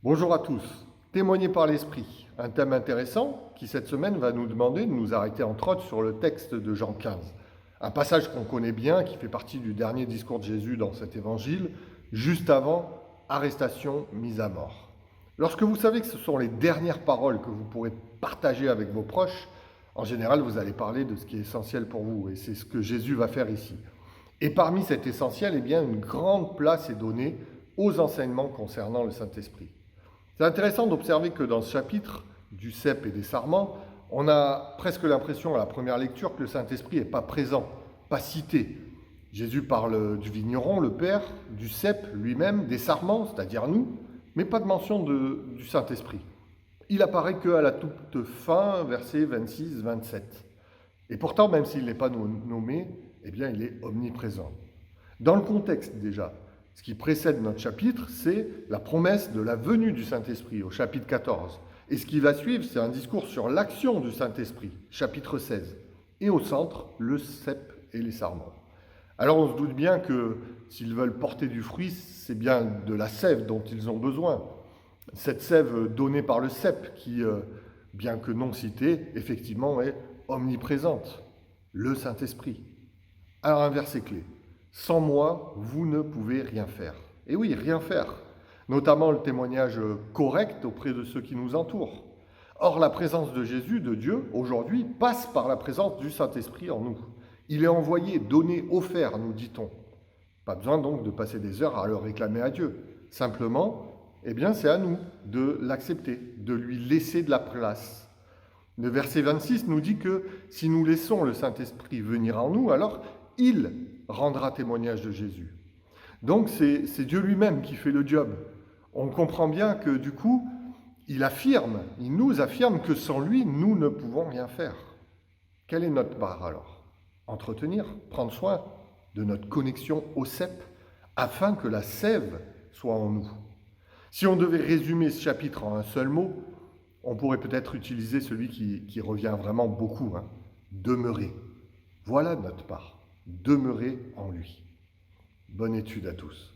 Bonjour à tous. Témoigner par l'esprit, un thème intéressant qui cette semaine va nous demander de nous arrêter entre autres sur le texte de Jean 15. Un passage qu'on connaît bien, qui fait partie du dernier discours de Jésus dans cet évangile, juste avant arrestation, mise à mort. Lorsque vous savez que ce sont les dernières paroles que vous pourrez partager avec vos proches, en général vous allez parler de ce qui est essentiel pour vous et c'est ce que Jésus va faire ici. Et parmi cet essentiel, eh bien, une grande place est donnée aux enseignements concernant le Saint-Esprit. C'est intéressant d'observer que dans ce chapitre du cep et des sarments, on a presque l'impression à la première lecture que le Saint-Esprit n'est pas présent, pas cité. Jésus parle du vigneron, le Père, du cep lui-même, des sarments, c'est-à-dire nous, mais pas de mention du Saint-Esprit. Il apparaît qu'à la toute fin, versets 26-27. Et pourtant, même s'il n'est pas nommé, eh bien, il est omniprésent. Dans le contexte déjà, ce qui précède notre chapitre, c'est la promesse de la venue du Saint-Esprit au chapitre 14. Et ce qui va suivre, c'est un discours sur l'action du Saint-Esprit, chapitre 16. Et au centre, le cep et les sarments. Alors on se doute bien que s'ils veulent porter du fruit, c'est bien de la sève dont ils ont besoin. Cette sève donnée par le cep qui, bien que non citée, effectivement est omniprésente, le Saint-Esprit. Alors un verset clé. Sans moi, vous ne pouvez rien faire. Et oui, rien faire. Notamment le témoignage correct auprès de ceux qui nous entourent. Or, la présence de Jésus, de Dieu, aujourd'hui, passe par la présence du Saint-Esprit en nous. Il est envoyé, donné, offert, nous dit-on. Pas besoin donc de passer des heures à le réclamer à Dieu. Simplement, eh bien, c'est à nous de l'accepter, de lui laisser de la place. Le verset 26 nous dit que si nous laissons le Saint-Esprit venir en nous, alors il rendra témoignage de Jésus. Donc c'est Dieu lui-même qui fait le job. On comprend bien que du coup, il nous affirme que sans lui, nous ne pouvons rien faire. Quelle est notre part alors? Entretenir, prendre soin de notre connexion au cep, afin que la sève soit en nous. Si on devait résumer ce chapitre en un seul mot, on pourrait peut-être utiliser celui qui revient vraiment beaucoup, demeurer. Voilà notre part, demeurer en lui. Bonne étude à tous.